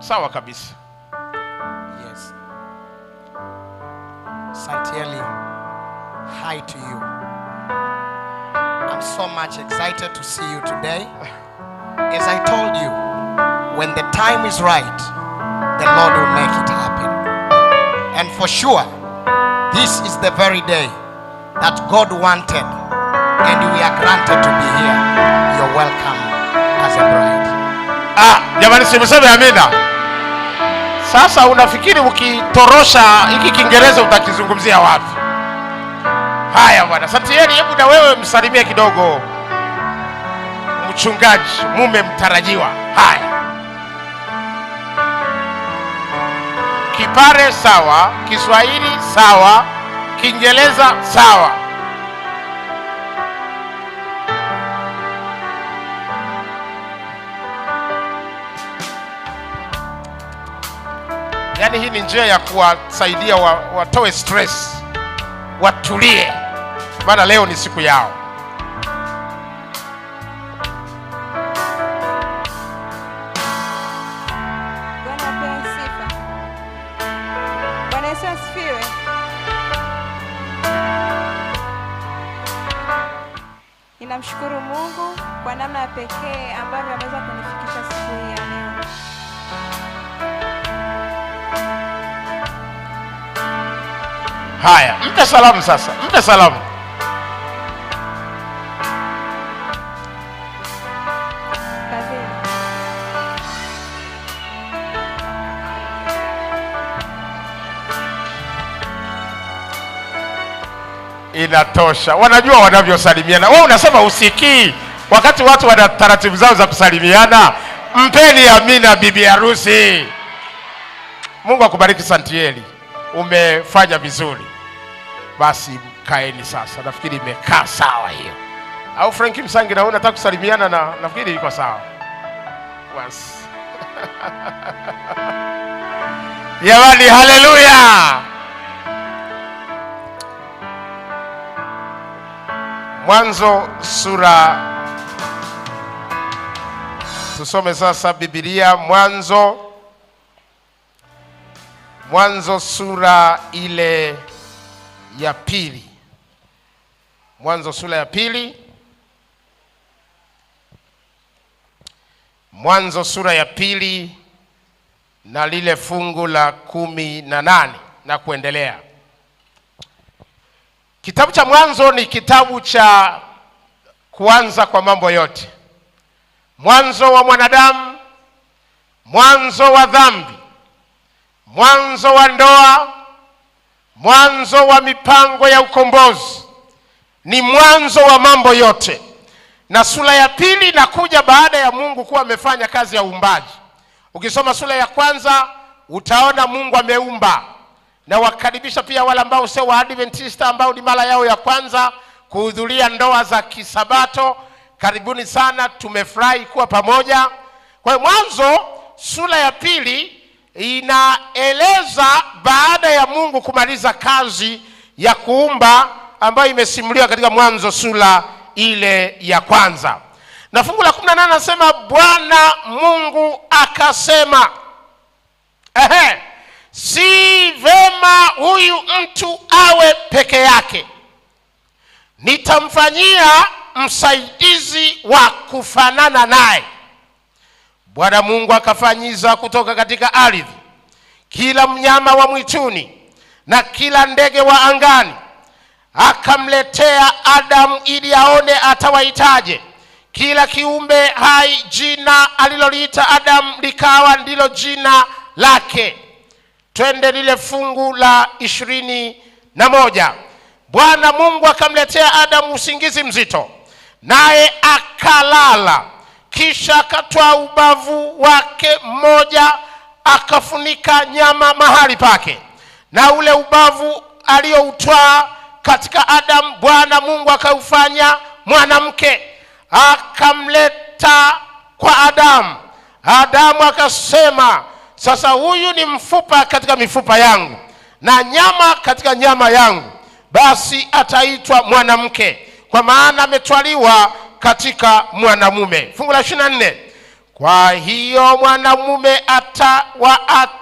Sawa kabisa. Yes. Sincerely, hi to you. I'm so much excited to see you today. As I told you, when the time is right, the Lord will make it happen. And for sure, this is the very day that God wanted, and we are granted to be here. You're welcome as a bride. Jamani, simseme amina. Sasa unafikiri ukitorosha hiki Kiingereza utakizungumzia wapi? Haya bwana, asanteni. Hebu na wewe msalimie kidogo mchungaji, mume mtarajiwa. Haya. Kipare sawa, Kiswahili sawa, Kiingereza sawa. Yaani hii ni njia ya kuwasaidia watoe stress, watulie, maana leo ni siku yao. Bwana sifa. Bwana Yesu asifiwe. Ninamshukuru Mungu kwa namna ya pekee ambavyo ameweza kunifikisha siku hii ya leo. Haya, mpe salamu sasa. Mpe salamu. Inatosha. Wanajua wanavyosalimiana. Wewe unasema usikii wakati watu wana taratibu zao za kusalimiana. Mpeni amina bibi harusi. Mungu akubariki Santieli. Umefanya vizuri. Basi kaeni sasa. Nafikiri imekaa sawa hiyo. Au Frankie Msangi na unataka kusalimiana na nafikiri iko sawa. Basi. Jamani, haleluya. Mwanzo sura, tusome sasa Biblia. Mwanzo sura ile ya pili. Mwanzo sura ya pili. Mwanzo sura ya pili na lile fungu la 18 na kuendelea. Kitabu cha Mwanzo ni kitabu cha kuanza kwa mambo yote. Mwanzo wa mwanadamu, mwanzo wa dhambi, mwanzo wa ndoa, mwanzo wa mipango ya ukombozi. Ni mwanzo wa mambo yote. Na sura ya pili inakuja baada ya Mungu kuwa amefanya kazi ya uumbaji. Ukisoma sura ya kwanza utaona Mungu ameumba. Na wakaribisha pia wale ambao sio wa Adventista ambao ni mara yao ya kwanza kuhudhuria ndoa za kisabato. Karibuni sana, tumefurahi kuwa pamoja. Kwa hiyo Mwanzo sura ya pili inaeleza baada ya Mungu kumaliza kazi ya kuumba ambayo imesimuliwa katika Mwanzo sura ile ya kwanza. Na fungu la 18 nasema Bwana Mungu akasema, si vema huyu mtu awe peke yake. Nitamfanyia msaidizi wa kufanana naye. Bwana Mungu akafanyiza kutoka katika ardhi kila mnyama wa mwituni na kila ndege wa angani, akamletea Adamu ili aone atawaitaje. Kila kiumbe hai jina aliloliita Adamu likawa ndilo jina lake. Twende lile fungu la 21. Bwana Mungu akamletea Adamu usingizi mzito, naye akalala. Kisha akatoa ubavu wake mmoja, akafunika nyama mahali pake. Na ule ubavu alioutwaa katika Adamu, Bwana Mungu akaufanya mwanamke, akamleta kwa Adamu. Adamu akasema, sasa huyu ni mfupa katika mifupa yangu na nyama katika nyama yangu, basi ataitwa mwanamke, kwa maana ametwaliwa katika mwanamume. Fungu la 24. Kwa hiyo mwanamume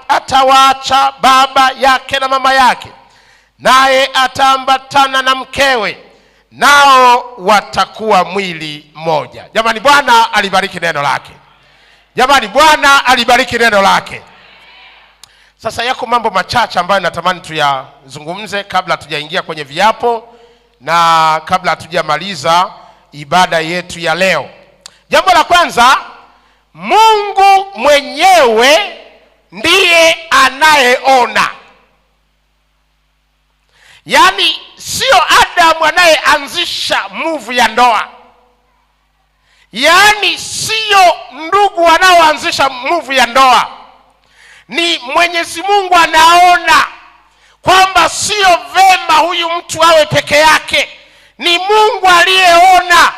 atawaacha baba yake na mama yake, naye ataambatana na mkewe, nao watakuwa mwili mmoja. Jamani, Bwana alibariki neno lake. Jamani, Bwana alibariki neno lake. Sasa yako mambo machache ambayo natamani tuyazungumze kabla tujaingia kwenye viapo na kabla tujamaliza ibada yetu ya leo. Jambo la kwanza, Mungu mwenyewe ndiye anayeona. Yaani sio Adamu anayeanzisha move ya ndoa. Yaani sio ndugu wanaoanzisha move ya ndoa. Ni Mwenyezi Mungu anaona kwamba sio vema huyu mtu awe peke yake. Ni Mungu aliyeona.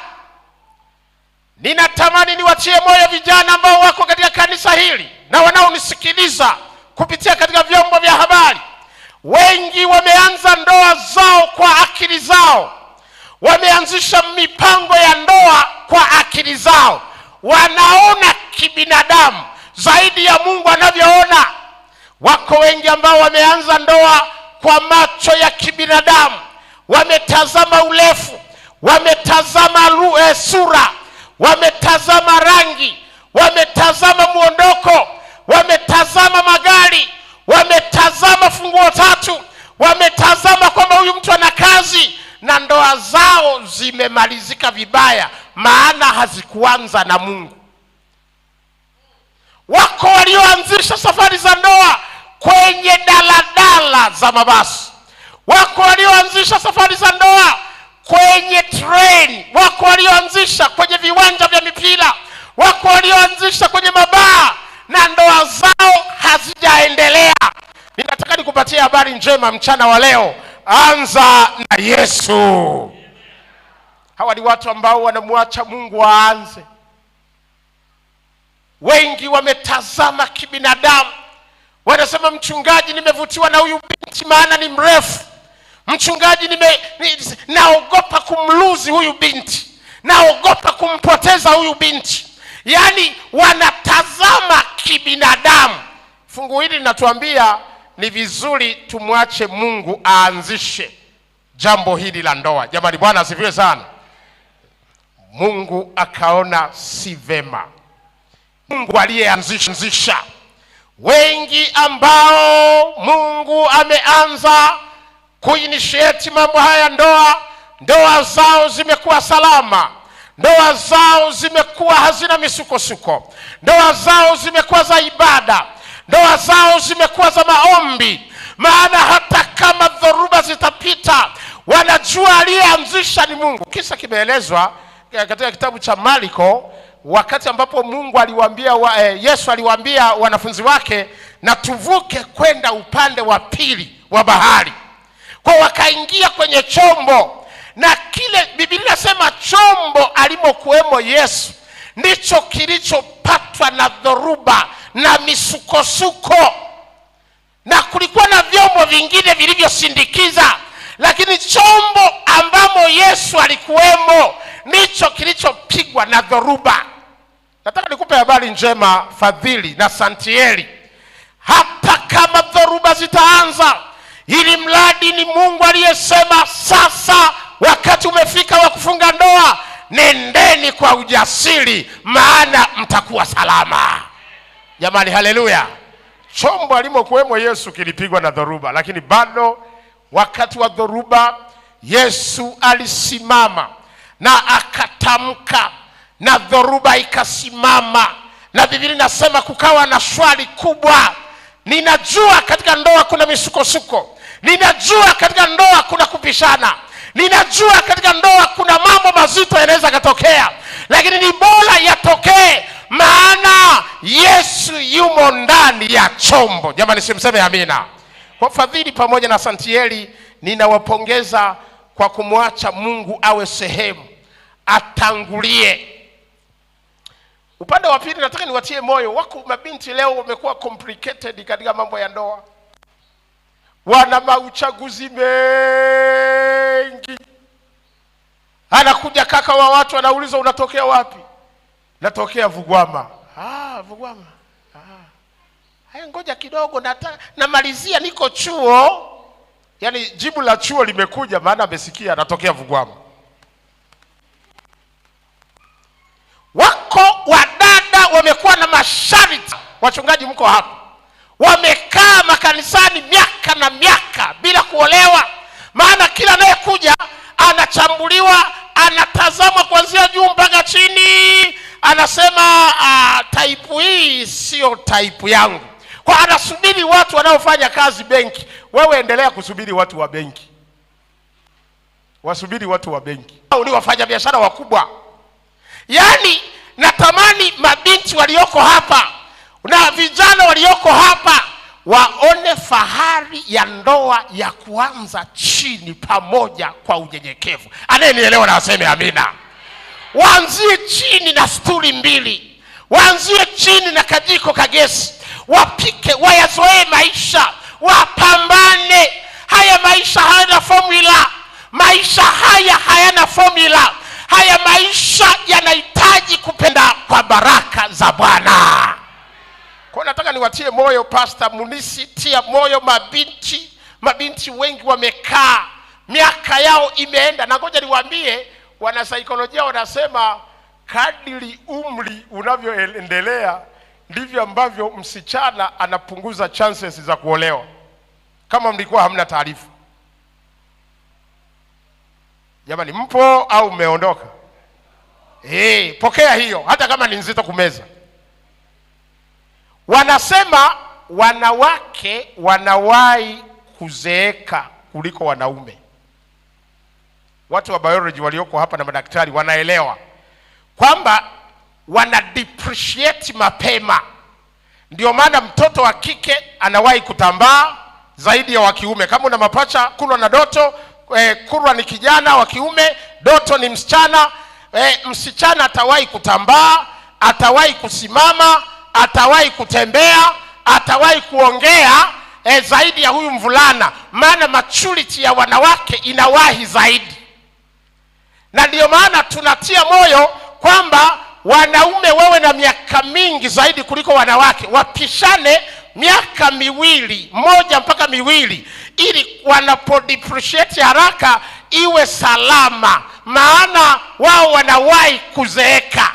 Ninatamani niwatie moyo vijana ambao wako katika kanisa hili na wanaonisikiliza kupitia katika vyombo vya habari. Wengi wameanza ndoa zao kwa akili zao. Wameanzisha mipango ya ndoa kwa akili zao. Wanaona kibinadamu zaidi ya Mungu anavyoona. Wako wengi ambao wameanza ndoa kwa macho ya kibinadamu. Wametazama urefu, wametazama sura, wametazama rangi, wametazama muondoko, wametazama magari, wametazama funguo tatu, wametazama kwamba huyu mtu ana kazi, na ndoa zao zimemalizika vibaya, maana hazikuanza na Mungu. Wako walioanzisha safari za ndoa kwenye daladala za mabasi. Wako walioanzisha safari za ndoa kwenye train. Wako walioanzisha kwenye viwanja vya mipira. Wako walioanzisha kwenye mabaa, na ndoa zao hazijaendelea. Ninataka nikupatie habari njema mchana wa leo. Anza na Yesu. Hawa ni watu ambao wanamwacha Mungu aanze. Wengi wametazama kibinadamu. Wanasema, mchungaji, nimevutiwa na huyu binti maana ni mrefu. Mchungaji, naogopa kumluzi huyu binti. Naogopa kumpoteza huyu binti. Yaani wanatazama kibinadamu. Fungu hili linatuambia ni vizuri tumwache Mungu aanzishe jambo hili la ndoa. Jamani, Bwana asifiwe sana. Mungu akaona si vema. Mungu aliyeanzisha. Wengi ambao Mungu ameanza kuinitiate mambo haya ndoa zao zimekuwa salama. Ndoa zao zimekuwa hazina misukosuko. Ndoa zao zimekuwa za ibada. Ndoa zao zimekuwa za maombi. Maana hata kama dhoruba zitapita, wanajua aliyeanzisha ni Mungu. Kisa kimeelezwa katika kitabu cha Marko, wakati ambapo Mungu aliwaambia Yesu aliwaambia wanafunzi wake, na tuvuke kwenda upande wa pili wa bahari. Kwa wakaingia kwenye chombo, na kile Biblia inasema chombo alimokuwemo Yesu ndicho kilichopatwa na dhoruba na misukosuko. Na kulikuwa na vyombo vingine vilivyosindikiza, lakini chombo ambamo Yesu alikuwemo ndicho kilichopigwa na dhoruba. Nataka nikupe habari njema, Fadhili na Santieli. Hata kama dhoruba zitaanza, ili mradi ni Mungu aliyesema, sasa wakati umefika wa kufunga ndoa, nendeni kwa ujasiri, maana mtakuwa salama. Jamani, haleluya. Chombo alimokuwemo Yesu kilipigwa na dhoruba, lakini bado wakati wa dhoruba Yesu alisimama na akatamka, na dhoruba ikasimama. Na Biblia inasema kukawa na swali kubwa. Ninajua katika ndoa kuna misukosuko. Ninajua katika ndoa kuna kupishana. Ninajua katika ndoa kuna mambo mazito yanaweza katokea, lakini ni bora yatokee, maana Yesu yumo ndani ya chombo. Jamani, simseme amina. Kwa Fadhili pamoja na Santieli, ninawapongeza kwa kumwacha Mungu awe sehemu, atangulie. Upande wa pili nataka niwatie moyo. Wako mabinti leo wamekuwa complicated katika mambo ya ndoa. Wana mauchaguzi mengi. Anakuja kaka wa watu, anauliza unatokea wapi? Natokea Vugwama. Vugwama. Haya ngoja kidogo namalizia niko chuo. Yaani jibu la chuo limekuja maana amesikia anatokea Vugwama. Wako wadada wamekuwa na masharti, wachungaji mko hapa, wamekaa makanisani miaka na miaka bila kuolewa. Maana kila anayekuja anachambuliwa, anatazama kuanzia juu mpaka chini, anasema type hii sio type yangu. Kwa anasubiri watu wanaofanya kazi benki. Wewe endelea kusubiri watu wa benki. Wasubiri watu wa benki. Ni wafanya biashara wakubwa. Yaani natamani mabinti walioko hapa na vijana walioko hapa waone fahari ya ndoa ya kuanza chini pamoja kwa unyenyekevu. Anayenielewa na aseme amina. Waanzie chini na stuli 2. Waanzie chini na kajiko kagesi. Wapike, wayazoee maisha, wapambane. Haya maisha hayana formula. Maisha haya hayana formula. Haya maisha yanahitaji kupenda kwa baraka za Bwana. Kwa nataka niwatie moyo Pastor Munisi, tia moyo mabinti wengi wamekaa, miaka yao imeenda. Na ngoja niwaambie, wana saikolojia wanasema kadiri umri unavyoendelea ndivyo ambavyo msichana anapunguza chances za kuolewa. Kama mlikuwa hamna taarifa. Jamani, mpo au mmeondoka? Pokea hiyo hata kama ni nzito kumeza. Wanasema wanawake wanawahi kuzeeka kuliko wanaume. Watu wa biology walioko hapa na madaktari wanaelewa kwamba wana depreciate mapema. Ndio maana mtoto wa kike anawahi kutambaa zaidi ya wa kiume. Kama una mapacha, Kulwa na Doto, Kulwa ni kijana wa kiume, Doto ni msichana. Msichana atawahi kutambaa, atawahi kusimama, atawahi kutembea, atawahi kuongea zaidi ya huyu mvulana. Maana maturity ya wanawake inawahi zaidi. Na ndio maana tunatia moyo kwamba wanaume wewe na miaka mingi zaidi kuliko wanawake, wapishane miaka 2, 1 mpaka 2, ili wanapodepreciate haraka iwe salama. Maana wao wanawahi kuzeeka.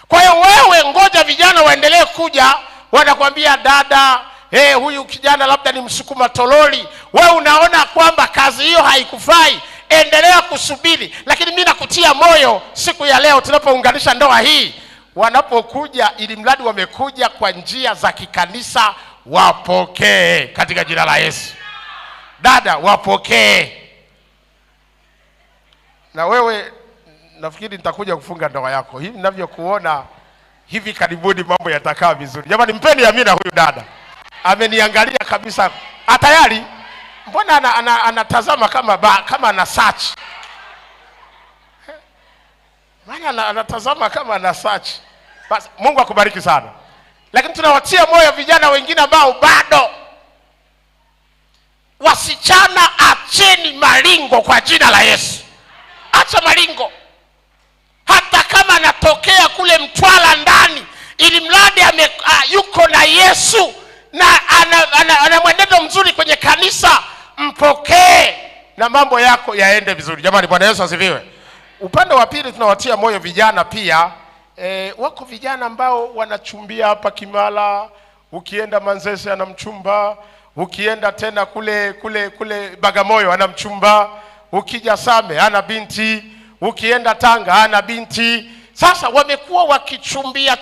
Kwa hiyo wewe ngoja vijana waendelee kuja, wanakuambia dada, huyu kijana labda ni msukuma tololi. Wewe unaona kwamba kazi hiyo haikufai, endelea kusubiri. Lakini mimi nakutia moyo siku ya leo tunapounganisha ndoa hii, wanapokuja ili mradi wamekuja kwa njia za kikanisa, wapokee katika jina la Yesu. Dada, wapokee. Na wewe nafikiri nitakuja kufunga ndoa yako. Hivi ninavyokuona hivi karibuni mambo yatakaa vizuri. Jamani, mpeni amina huyu dada. Ameniangalia kabisa. Tayari? Mbona anatazama kama ana search? Maana anatazama kama ana search. Basi Mungu akubariki sana. Lakini tunawatia moyo vijana wengine ambao bado. Wasichana, acheni malingo kwa jina la Yesu. Acha malingo. Hata kama anatokea kule Mtwala ndani, ili mradi yuko na Yesu na ana mwenendo mzuri kwenye kanisa, mpokee na mambo yako yaende vizuri. Jamani, Bwana Yesu asifiwe. Upande wa pili tunawatia moyo vijana pia. Wako vijana ambao wanachumbia hapa Kimala, ukienda Manzese anamchumba, ukienda tena kule Bagamoyo anamchumba, ukija Same ana binti, ukienda Tanga ana binti. Sasa wamekuwa wakichumbia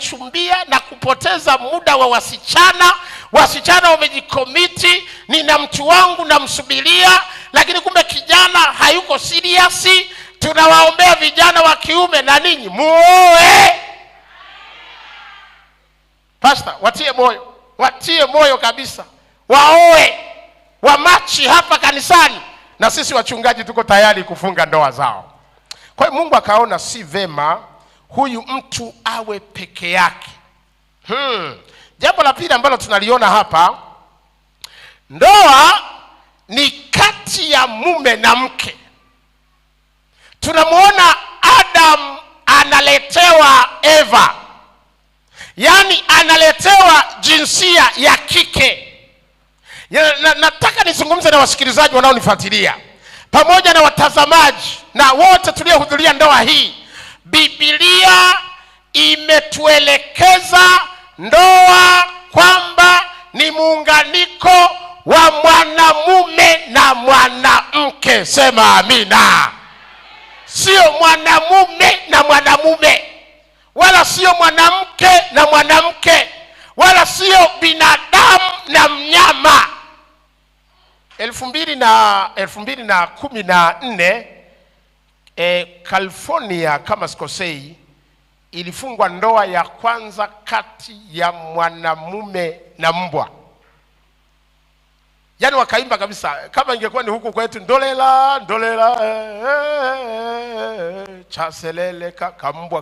na kupoteza muda wa wasichana. Wasichana wamejikomiti, nina mtu wangu namsubiria, lakini kumbe kijana hayuko serious. Tunawaombea vijana wa kiume na ninyi muoe. Pastor, watie moyo kabisa. Waoe, wamachi hapa kanisani, na sisi wachungaji tuko tayari kufunga ndoa zao. Kwa hiyo Mungu akaona si vema huyu mtu awe peke yake. Jambo la pili ambalo tunaliona hapa, ndoa ni kati ya mume na mke. Tunamuona Adam analetewa Eva. Yaani analetewa jinsia ya kike. Nataka nizungumze na wasikilizaji wanaonifuatilia pamoja na watazamaji na wote tuliohudhuria ndoa hii. Biblia imetuelekeza ndoa kwamba ni muunganiko wa mwanamume na mwanamke. Sema amina. Sio mwanamume na mwanamume, wala sio mwanamke na mwanamke, wala sio binadamu na mnyama. 2014 California kama sikosei ilifungwa ndoa ya kwanza kati ya mwanamume na mbwa. Yaani wakaimba kabisa, kama ingekuwa ni huku kwetu, ndolela ndolela chaselele kambwa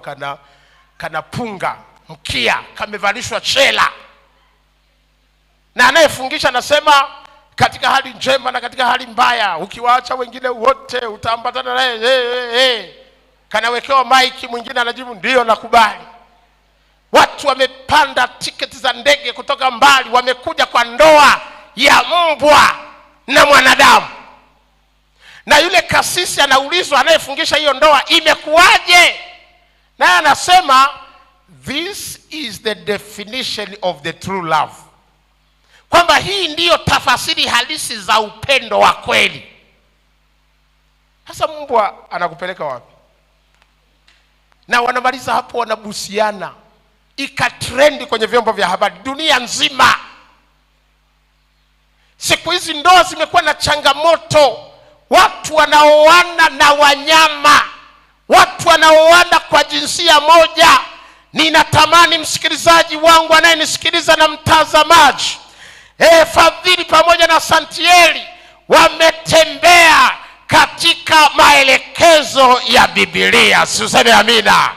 kana punga mkia kamevalishwa chela. Na anayefungisha anasema katika hali njema na katika hali mbaya, ukiwaacha wengine wote utaambatana naye. Kanawekewa maiki, mwingine anajibu ndio nakubali. Watu wamepanda tiketi za ndege kutoka mbali, wamekuja kwa ndoa ya mbwa na mwanadamu. Na yule kasisi anaulizwa, anayefungisha hiyo ndoa, imekuwaje? Na anasema this is the definition of the true love, kwamba hii ndiyo tafasiri halisi za upendo wa kweli. Sasa mbwa anakupeleka wapi? Na wanamaliza hapo, wanabusiana, ikatrendi kwenye vyombo vya habari dunia nzima. Siku hizi ndoa zimekuwa na changamoto. Watu wanaoana na wanyama, watu wanaoana kwa jinsia moja. Ninatamani msikilizaji wangu anayenisikiliza na mtazamaji, Fadhili pamoja na Santieli wametembea katika maelekezo ya Biblia. Useme amina.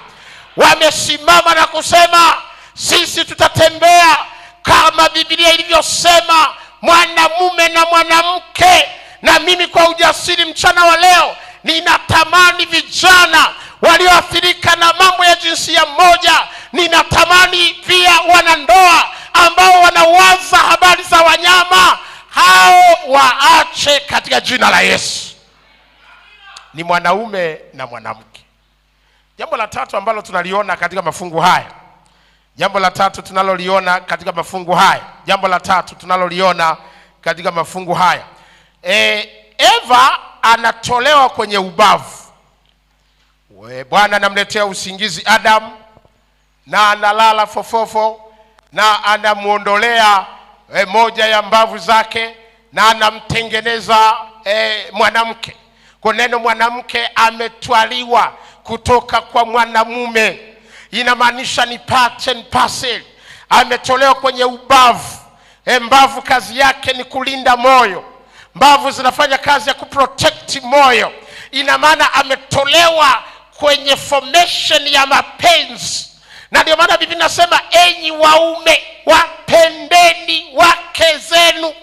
Wamesimama na kusema sisi tutatembea kama Biblia ilivyosema, mwanamume na mwanamke. Na mimi kwa ujasiri mchana wa leo ninatamani vijana walioathirika na mambo ya jinsia moja, ninatamani pia wanandoa ambao wanawaza habari za wanyama, hao waache katika jina la Yesu. Ni mwanaume na mwanamke. Jambo la tatu ambalo tunaliona katika mafungu haya, jambo la tatu tunaloliona katika mafungu haya, Eva anatolewa kwenye ubavu. Bwana anamletea usingizi Adam, na analala fofofo, na anamuondolea moja ya mbavu zake, na anamtengeneza mwanamke. Kwa neno mwanamke ametwaliwa kutoka kwa mwanamume, inamaanisha ni part and parcel. Ametolewa kwenye ubavu. Mbavu kazi yake ni kulinda moyo. Mbavu zinafanya kazi ya kuprotect moyo. Ina maana ametolewa kwenye formation ya mapenzi. Na ndio maana Biblia inasema enyi waume wapendeni wake zenu.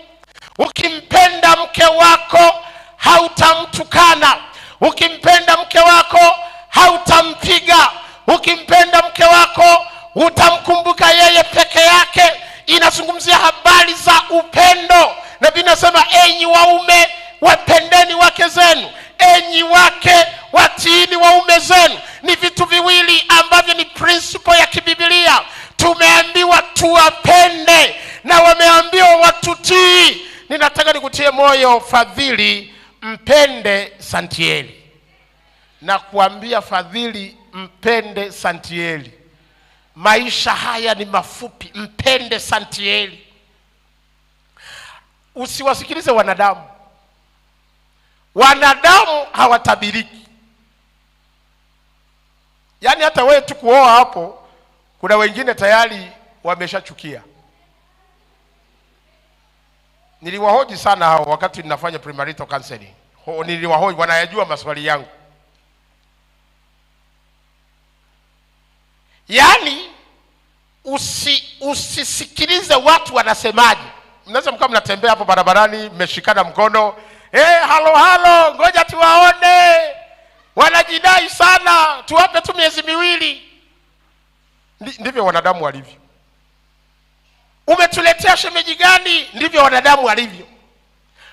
Ukimpenda mke wako hautamtukana. Ukimpenda mke wako hautampiga. Ukimpenda mke wako utamkumbuka yeye peke yake. Inazungumzia habari za upendo. Na Biblia inasema enyi waume wapendeni wake zenu, enyi wake watiini waume zenu. Ni vitu viwili ambavyo ni principle ya kibiblia. Tumeambiwa tuwapende na wameambiwa watutii. Ninataka nikutie moyo Fadhili, mpende Santieli. Na kuambia Fadhili, mpende Santieli. Maisha haya ni mafupi, mpende Santieli. Usiwasikilize wanadamu. Wanadamu hawatabiriki. Yaani hata wewe tu kuoa hapo, kuna wengine tayari wameshachukia. Niliwahoji sana hao wakati ninafanya premarital counseling. Niliwahoji, wanayajua maswali yangu. Yaani usisikilize watu wanasemaje. Mnaweza mkao mnatembea hapo barabarani mmeshikana mkono, halo ngoja tuwaone, wanajidai sana, tuwape tu miezi miwili. Ndivyo wanadamu walivyo. Umetuletea shemeji gani? Ndivyo wanadamu walivyo.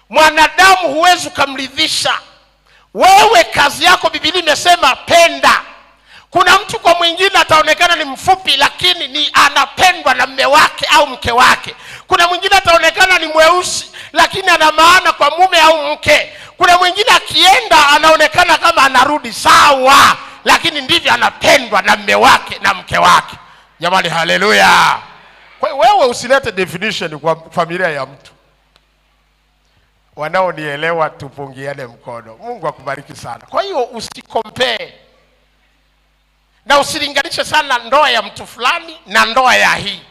Mwanadamu huwezi kumridhisha. Wewe kazi yako, Biblia imesema penda. Kuna mtu kwa mwingine ataonekana ni mfupi lakini ni anapendwa na mume wake au mke wake. Kuna mwingine ataonekana ni mweusi lakini ana maana kwa mume au mke. Kuna mwingine akienda anaonekana kama anarudi sawa, lakini ndivyo anapendwa na mume wake na mke wake. Jamani, haleluya. Kwa hiyo wewe usilete definition kwa familia ya mtu. Wanaonielewa tupungiane mkono. Mungu akubariki sana. Kwa hiyo usikompare na usilinganishe sana ndoa ya mtu fulani na ndoa ya hii.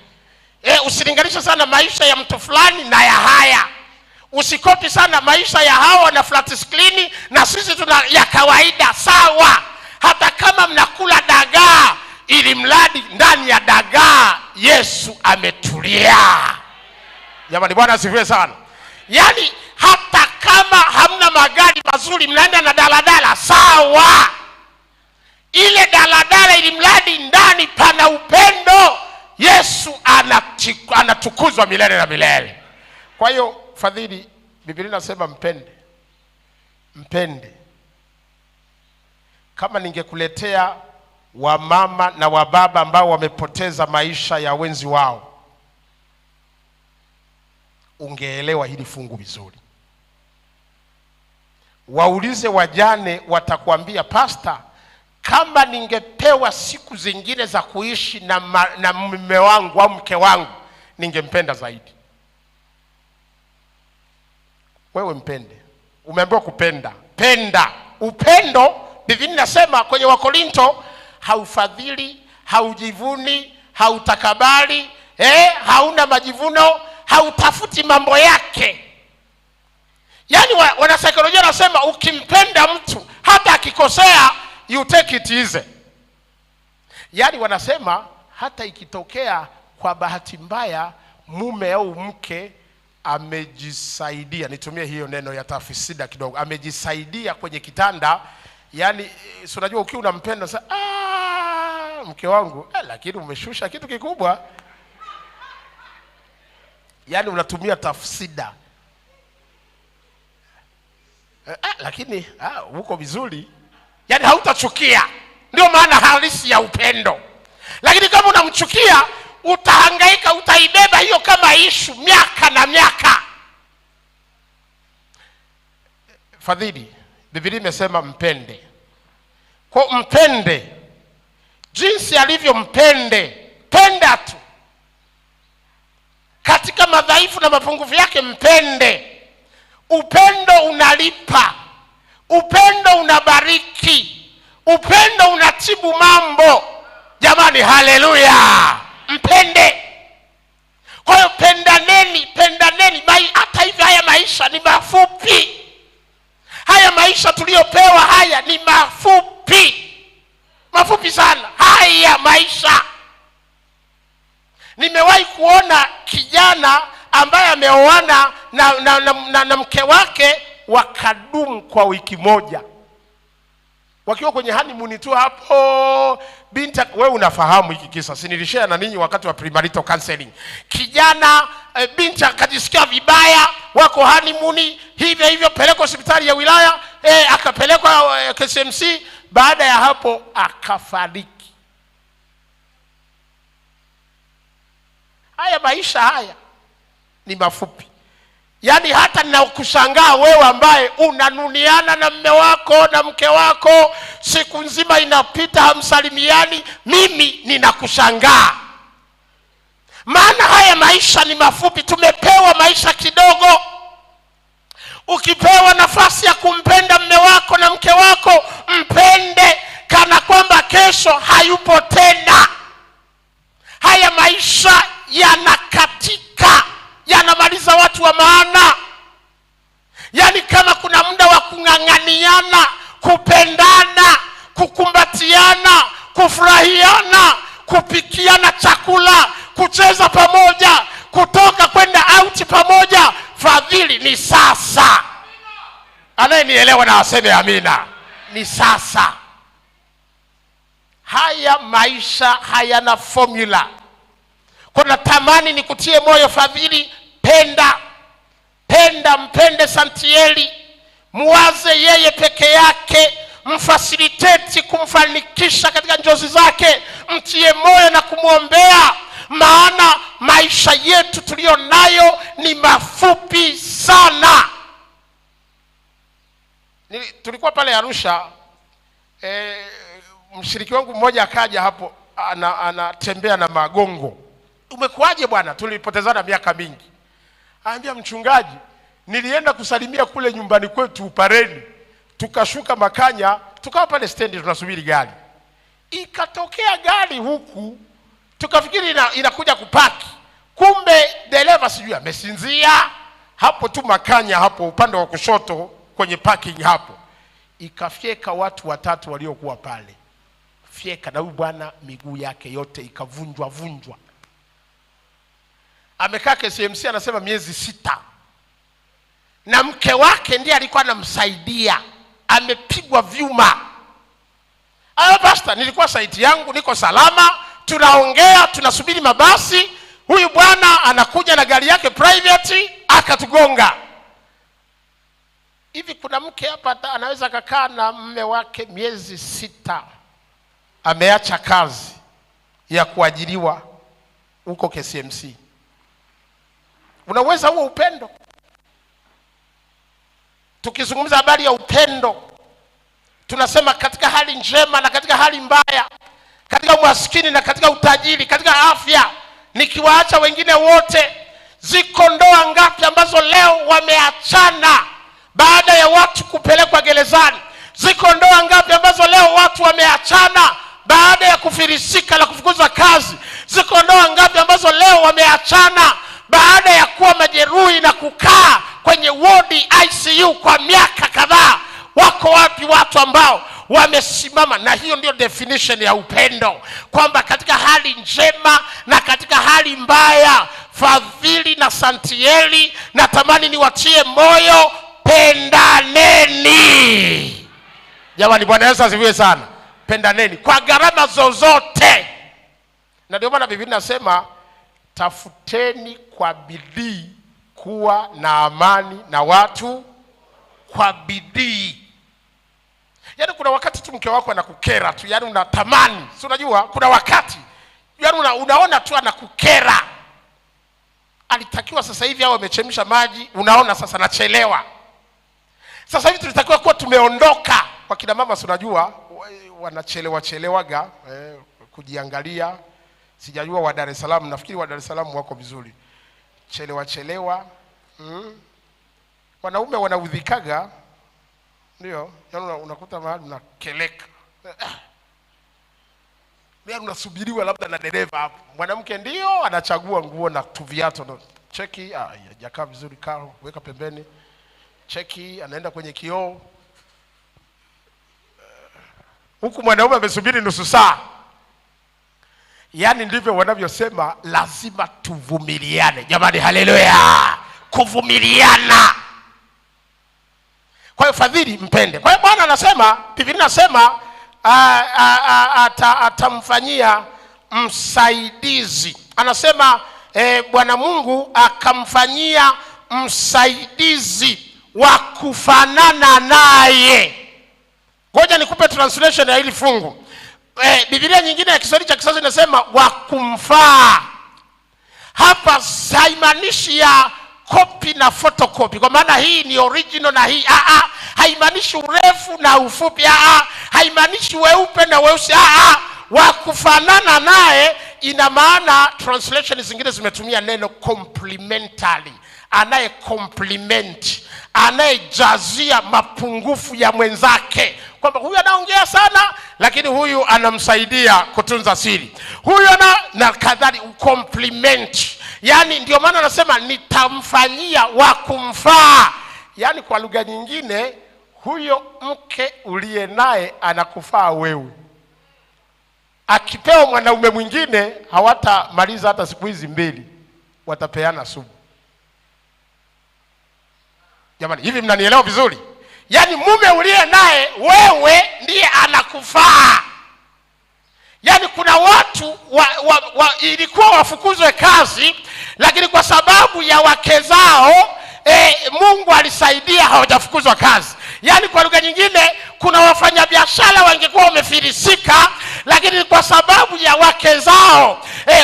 Usilinganishe sana maisha ya mtu fulani na ya haya. Usikopi sana maisha ya hawa na flat screen na sisi tuna ya kawaida. Sawa, hata kama mnakula dagaa, ili mradi ndani ya dagaa Yesu ametulia. Jamani, Bwana asifiwe sana. Yaani hata kama hamna magari mazuri, mnaenda na daladala, sawa. Ile daladala ili mradi ndani pana upendo, Yesu anatukuzwa milele na milele. Kwa hiyo Fadhili, Biblia inasema mpende. Mpende. Kama ningekuletea wamama na wababa ambao wamepoteza maisha ya wenzi wao, ungeelewa hili fungu vizuri. Waulize wajane, watakwambia pastor, kama ningepewa siku zingine za kuishi na mume wangu au mke wangu, ningempenda zaidi. Wewe mpende. Umeambiwa kupenda. Penda. Upendo, Biblia inasema kwenye Wakorinto, haufadhili, haujivuni, hautakabali, hauna majivuno, hautafuti mambo yake. Yaani wanasaikolojia wanasema ukimpenda mtu hata akikosea, you take it easy. Yaani wanasema hata ikitokea kwa bahati mbaya mume au mke amejisaidia, nitumie hiyo neno ya tafsida kidogo, amejisaidia kwenye kitanda, yani si unajua ukiwa unampenda sasa, mke wangu, lakini umeshusha kitu kikubwa. Yani unatumia tafsida. Lakini uko vizuri. Yani hautachukia. Ndio maana halisi ya upendo. Lakini kama unamchukia, utahangaika, utaibeba hiyo kama ishu miaka na miaka. Fadhili, Biblia imesema mpende. Kwa mpende jinsi alivyo mpende. Penda tu. Katika madhaifu na mapungufu yake mpende. Upendo unalipa. Upendo unabariki. Upendo unatibu mambo. Jamani, haleluya. Mpende. Kwa hiyo pendaneni, pendaneni. Hata hivi haya maisha ni mafupi. Haya maisha tuliyopewa haya ni mafupi. Mafupi sana haya maisha. Nimewahi kuona kijana ambaye ameoana na mke wake, wakadumu kwa wiki moja. Wakiwa kwenye honeymoon tu hapo, binti, wewe unafahamu hiki kisa, si nilishare na ninyi wakati wa premarital counseling. Kijana, binti akajisikia vibaya, wako honeymoon, hivyo pelekwa hospitali ya wilaya, akapelekwa KCMC, baada ya hapo akafariki. Haya maisha haya ni mafupi. Yaani hata ninakushangaa wewe ambaye unanuniana na mume wako na mke wako, siku nzima inapita hamsalimiani, mimi ninakushangaa. Maana haya maisha ni mafupi, tumepewa maisha kidogo. Ukipewa nafasi ya kumpenda mume wako na mke wako, mpende kana kwamba kesho hayupo tena. Haya maisha yanakatika, yanamaliza watu wa maana. Yaani kama kuna muda wa kung'ang'aniana, kupendana, kukumbatiana, kufurahiana, kupikiana chakula, kucheza pamoja, kutoka kwenda out pamoja, Fadhili, ni sasa. Anayenielewa na aseme amina. Ni sasa. haya maisha hayana formula. Kuna tamani nikutie moyo Fadhili, mpende Santieli, muwaze yeye peke yake, mfacilitate kumfanikisha katika njozi zake, mtie moyo na kumwombea, maana maisha yetu tulio nayo ni mafupi sana. Tulikuwa pale Arusha, mshiriki wangu mmoja akaja hapo, anatembea na magongo. Umekuaje bwana? Tulipotezana miaka mingi. Anambia, mchungaji, nilienda kusalimia kule nyumbani kwetu Upareni, tukashuka Makanya, tukawa pale stendi tunasubiri gari. Ikatokea gari huku, tukafikiri inakuja kupaki. Kumbe dereva sijui amesinzia hapo tu Makanya, hapo upande wa kushoto kwenye parking hapo. Ikafyeka watu 3 waliokuwa pale. Fyeka, na huyu bwana miguu yake yote ikavunjwa. Amekaa KCMC anasema miezi 6. Na mke wake ndiye alikuwa anamsaidia. Amepigwa vyuma. Pastor, nilikuwa site yangu, niko salama, tunaongea, tunasubiri mabasi. Huyu bwana anakuja na gari yake private, akatugonga. Hivi kuna mke hapa anaweza kukaa na mume wake miezi 6, ameacha kazi ya kuajiriwa huko KCMC? Unaweza huo upendo? Tukizungumza habari ya upendo, tunasema katika hali njema na katika hali mbaya, katika umaskini na katika utajiri, katika afya, nikiwaacha wengine wote. Ziko ndoa ngapi ambazo leo wameachana baada ya watu kupelekwa gerezani? Ziko ndoa ngapi ambazo leo watu wameachana baada ya kufirisika na kufukuzwa kazi? Ziko ndoa ngapi ambazo leo wameachana baada ya kuwa majeruhi na kukaa kwenye wodi ICU kwa miaka kadhaa? Wako wapi watu ambao wamesimama? Na hiyo ndio definition ya upendo, kwamba katika hali njema na katika hali mbaya. Fadhili na Santieli, natamani niwatie moyo, pendaneni. Jamani, Bwana Yesu asifiwe sana. Pendaneni kwa gharama zozote. Na ndio maana Biblia inasema, tafuteni kwa bidii kuwa na amani na watu kwa bidii. Yaani kuna wakati tu mke wako anakukera tu, yaani unatamani, si unajua kuna wakati yaani unaona tu anakukera. Alitakiwa sasa hivi hao amechemsha maji, unaona sasa nachelewa. Sasa hivi tulitakiwa kuwa tumeondoka. Kwa kina mama si unajua wanachelewaga kujiangalia. Sijajua wa Dar es Salaam, nafikiri wa Dar es Salaam wako vizuri. Chelewa. Wanaume wanaudhikaga. Ndio, yaani unakuta mahali unakeleka. Mimi unasubiriwa labda na dereva hapo. Mwanamke ndio anachagua nguo na tuviato. Cheki, hajakaa vizuri, karo weka pembeni. Cheki, anaenda kwenye kioo. Huku mwanaume amesubiri nusu saa. Yaani ndivyo wanavyosema, lazima tuvumiliane. Jamani, haleluya. Kuvumiliana. Kwa hiyo Fadhili, mpende. Kwa hiyo Bwana anasema, Biblia inasema atamfanyia msaidizi. Anasema Bwana Mungu akamfanyia msaidizi wa kufanana naye. Ngoja nikupe translation ya hili fungu. Biblia nyingine ya Kiswahili cha kisasa inasema wa kumfaa. Hapa haimaanishi ya copy na photocopy, kwa maana hii ni original na hii haimaanishi urefu na ufupi, haimaanishi weupe na weusi, wa kufanana naye. Ina maana translation zingine zimetumia neno complementary, anaye complement, anayejazia mapungufu ya mwenzake, kwamba huyu anaongea sana lakini huyu anamsaidia kutunza siri, huyu na kadhalika, complement. Yani ndio maana anasema nitamfanyia wa kumfaa. Yani kwa lugha nyingine, huyo mke uliye naye anakufaa wewe. Akipewa mwanaume mwingine hawatamaliza hata siku hizi 2, watapeana sumu. Jamani, hivi mnanielewa vizuri? Yani mume uliye naye wewe ndiye anakufaa. ilikuwa wafukuzwe kazi, lakini kwa sababu ya wake zao Mungu alisaidia hawajafukuzwa kazi. Yaani kwa lugha nyingine, kuna wafanyabiashara wangekuwa wamefilisika, lakini kwa sababu ya wake zao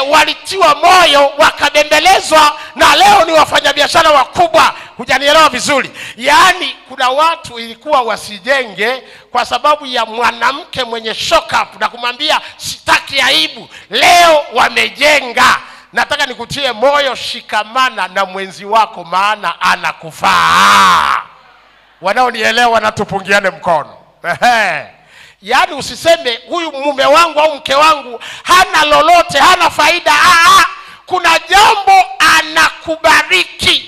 walitiwa moyo, wakabembelezwa, na leo ni wafanyabiashara wakubwa. Hujanielewa vizuri? Yaani kuna watu ilikuwa wasijenge kwa sababu ya mwanamke mwenye shock up na kumwambia sitaki aibu. Leo wamejenga. Nataka nikutie moyo, shikamana na mwenzi wako, maana anakufaa. Wanaonielewa na tupungiane mkono. Yaani usiseme huyu mume wangu au mke wangu hana lolote, hana faida. Kuna jambo anakubariki.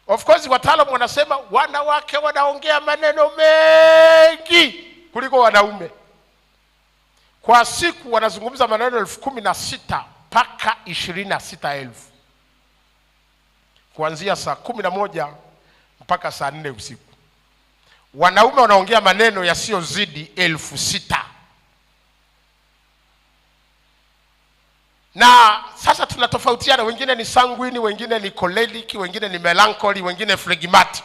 Of course wataalamu wanasema wanawake wanaongea maneno mengi kuliko wanaume. Kwa siku wanazungumza maneno 16,000 mpaka 26,000. Kuanzia saa 11 mpaka saa 4 usiku. Wanaume wanaongea maneno yasiyozidi 6,000. Na sasa tunatofautiana, wengine ni sanguine, wengine ni choleric, wengine ni melancholy, wengine phlegmatic.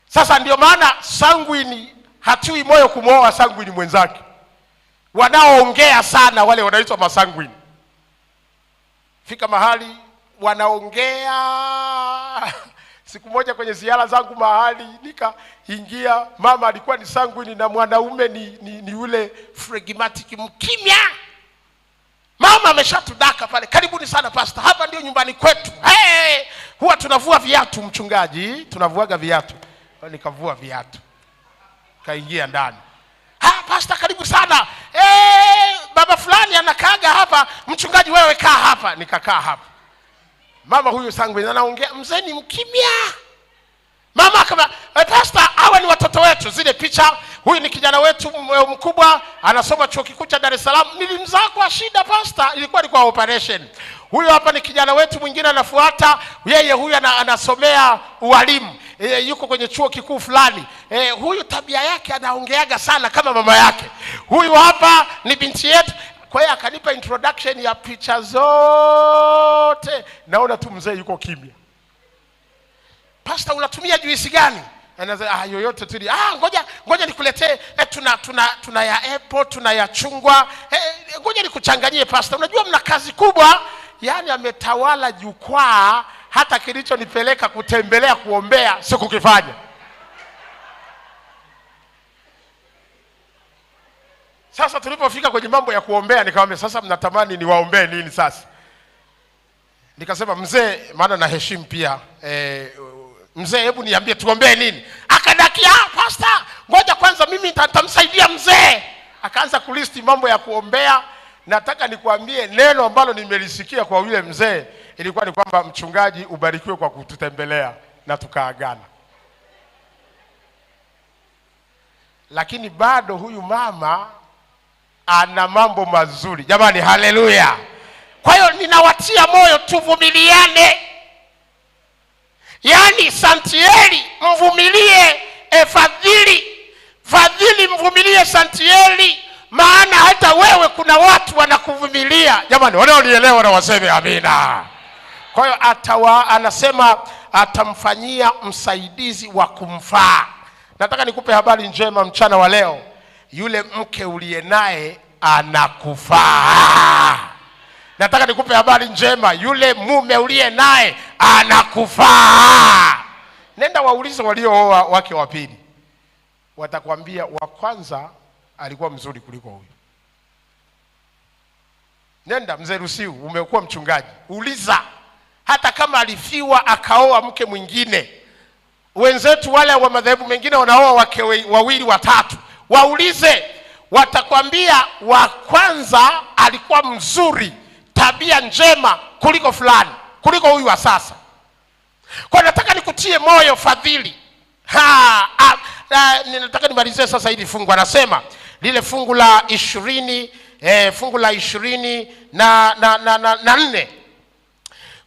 Sasa ndio maana sanguine hatui moyo kumwoa sanguine mwenzake. Wanaoongea sana wale wanaitwa masanguine. Fika mahali wanaongea. Siku moja kwenye ziara zangu mahali nikaingia, mama alikuwa ni sanguine na mwanaume ni yule phlegmatic mkimya. Mama ameshatudaka pale. Karibuni sana pastor, hapa ndio nyumbani kwetu. Huwa tunavua viatu mchungaji, tunavuaga viatu. Nikavua viatu, kaingia ndani. Pastor karibu sana. Baba fulani anakaaga hapa, mchungaji wewe kaa hapa. Nikakaa hapa. Mama huyu sanguine anaongea, mzee ni mkimya. Mama kama pastor, hawa ni watoto wetu. Zile picha, huyu ni kijana wetu mkubwa, anasoma chuo kikuu cha Dar es Salaam. Nilimzaa kwa shida pastor, ilikuwa ni kwa operation. Huyu hapa ni kijana wetu mwingine anafuata, yeye huyu anasomea ualimu. Yuko kwenye chuo kikuu fulani. Huyu tabia yake anaongeaga sana kama mama yake. Huyu hapa ni binti yetu. Kwa hiyo akanipa introduction ya picha zote. Naona tu mzee yuko kimya. Pastor unatumia juisi gani? Anasema yoyote tu. Ngoja nikuletee. Tuna ya apple, tuna ya chungwa. Ngoja nikuchanganyie pastor. Unajua mna kazi kubwa. Yaani ametawala jukwaa, hata kilichonipeleka kutembelea kuombea sikukifanya. Sasa tulipofika kwenye mambo ya kuombea, nikamwambia sasa mnatamani niwaombee nini sasa? Nikasema mzee, maana na heshima pia, mzee hebu niambie tuombee nini? Akadakia, pastor, ngoja kwanza mimi nitamsaidia mzee. Akaanza kulisti mambo ya kuombea. Nataka nikuambie neno ambalo nimelisikia kwa yule mzee ilikuwa ni kwamba mchungaji ubarikiwe kwa kututembelea, na tukaagana. Lakini bado huyu mama ana mambo mazuri. Jamani, haleluya. Kwa hiyo ninawatia moyo tuvumiliane. Yaani Santieli mvumilie Fadhili mvumilie Santieli, maana hata wewe kuna watu wanakuvumilia. Jamani, wanaonielewa na waseme amina. Kwa hiyo anasema atamfanyia msaidizi wa kumfaa. Nataka nikupe habari njema mchana wa leo. Yule mke uliye naye anakufaa. Nataka nikupe habari njema, yule mume uliye naye anakufaa. Nenda waulize waliooa wake wa pili. Watakwambia wa kwanza alikuwa mzuri kuliko huyu. Nenda mzee Rusiu, umekuwa mchungaji, uliza. Hata kama alifiwa akaoa mke mwingine. Wenzetu wale wa madhehebu mengine wanaoa wake wawili watatu. Waulize, watakwambia wa kwanza alikuwa mzuri, tabia njema kuliko fulani, kuliko huyu wa sasa. Kwa nataka nikutie moyo Fadhili. Ninataka nimalizie sasa hili fungu. Anasema lile fungu la 24.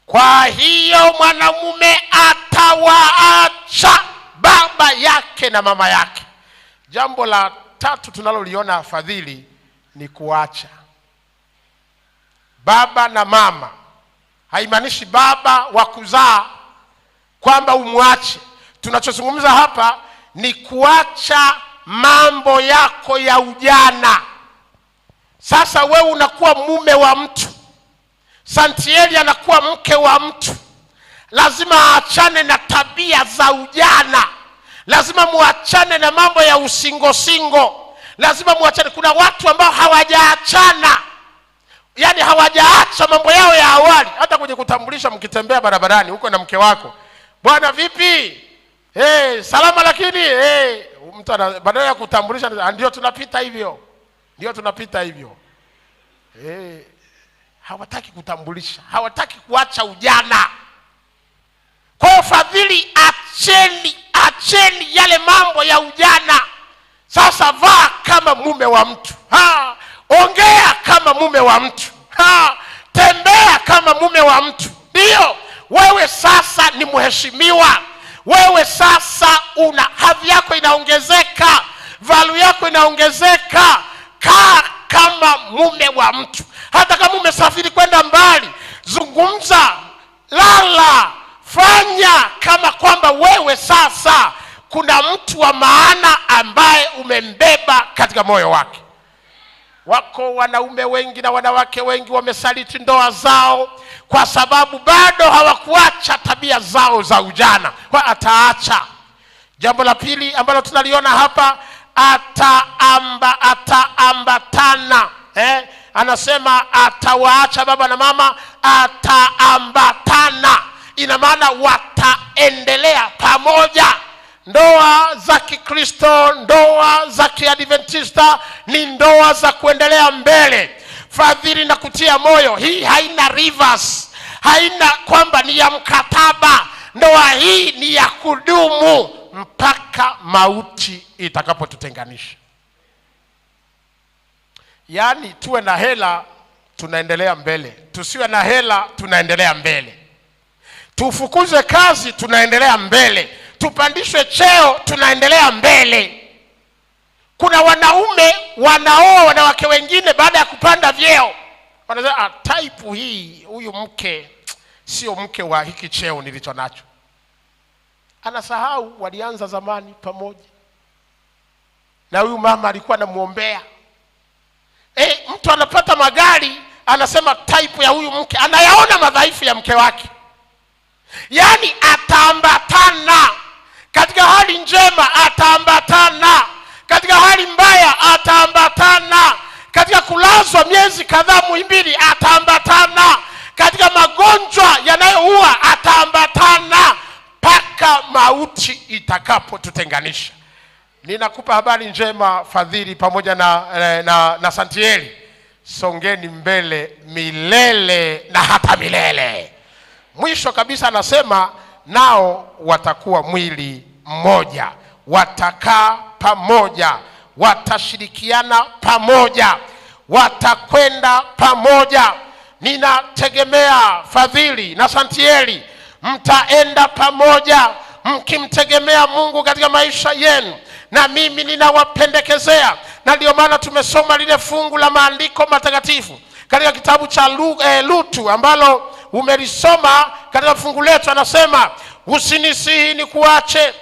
Kwa hiyo mwanamume atawaacha baba yake na mama yake. Jambo la tatu tunaloliona Fadhili ni kuacha. baba na mama. Haimaanishi baba wa kuzaa kwamba umwache. Tunachozungumza hapa ni kuacha mambo yako ya ujana. Sasa wewe unakuwa mume wa mtu, Santieli anakuwa mke wa mtu. Lazima aachane na tabia za ujana. Lazima muachane na mambo ya usingo. Lazima muachane. Kuna watu ambao hawajaachana, yani hawajaacha mambo yao ya awali. Hata kwenye kutambulisha, mkitembea barabarani huko na mke wako, bwana vipi, salama, lakini mtu badala ya kutambulisha, ndio tunapita hivyo, ndio tunapita hivyo. Hawataki kutambulisha, hawataki kuacha ujana. Kwa hiyo fadhili, acheni yale mambo ya ujana. Sasa vaa kama mume wa mtu. Ongea kama mume wa mtu. Tembea kama mume wa mtu. Ndio, wewe sasa ni mheshimiwa. Wewe sasa una hadhi yako inaongezeka, value yako inaongezeka. Kaa kama mume wa mtu. Hata kama umesafiri kwenda mbali, zungumza, lala, fanya kama kwamba wewe sasa kuna mtu wa maana ambaye umembeba katika moyo wake. Wako wanaume wengi na wanawake wengi wamesaliti ndoa zao kwa sababu bado hawakuacha tabia zao za ujana. Kwa ataacha. Jambo la pili ambalo tunaliona hapa, ataambatana. Anasema atawaacha baba na mama, ataambatana. Ina maana wataendelea pamoja. Ndoa za Kikristo, ndoa za Kiadventista ni ndoa za kuendelea mbele. Fadhili na kutia moyo, hii haina reverse, haina kwamba ni ya mkataba. Ndoa hii ni ya kudumu mpaka mauti itakapotutenganisha. Yaani tuwe na hela tunaendelea mbele, tusiwe na hela tunaendelea mbele. Tufukuze kazi tunaendelea mbele, tupandishwe cheo tunaendelea mbele. Kuna wanaume wanaoa wanawake wengine baada ya kupanda vyeo. Wanasema type hii, huyu mke sio mke wa hiki cheo nilicho nacho. Anasahau walianza zamani pamoja, na huyu mama alikuwa anamuombea. Mtu anapata magari, anasema type ya huyu mke, anayaona madhaifu ya mke wake. Yaani ataambatana. Katika hali njema ataambatana, katika hali mbaya ataambatana, katika kulazwa miezi kadhaa Muhimbili ataambatana, katika magonjwa yanayoua ataambatana mpaka mauti itakapotutenganisha. Ninakupa habari njema, Fadhili pamoja na Santieli, songeni mbele milele na hata milele. Mwisho kabisa anasema nao watakuwa mwili mmoja, watakaa pamoja, watashirikiana pamoja, watakwenda pamoja. Ninategemea Fadhili na Santieli mtaenda pamoja mkimtegemea Mungu katika maisha yenu. Na mimi ninawapendekezea, na ndio maana tumesoma lile fungu la maandiko matakatifu katika kitabu cha Lutu ambalo umelisoma katika fungu letu. Anasema usinisihi ni kuache,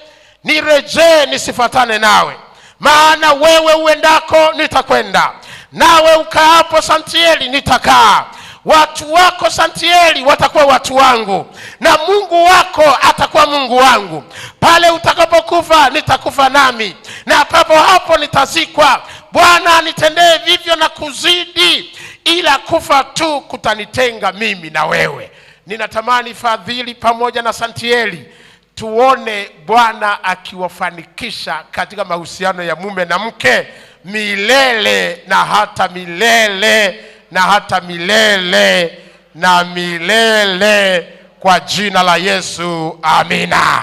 nirejee nisifatane nawe, maana wewe uendako nitakwenda, nawe ukaapo Santieli nitakaa. Watu wako Santieli watakuwa watu wangu, na Mungu wako atakuwa Mungu wangu. Pale utakapokufa nitakufa nami, na papo hapo nitazikwa. Bwana nitendee vivyo na kuzidi, ila kufa tu kutanitenga mimi na wewe. Ninatamani Fadhili pamoja na Santieli tuone Bwana akiwafanikisha katika mahusiano ya mume na mke milele na hata milele na hata milele na milele, kwa jina la Yesu, amina.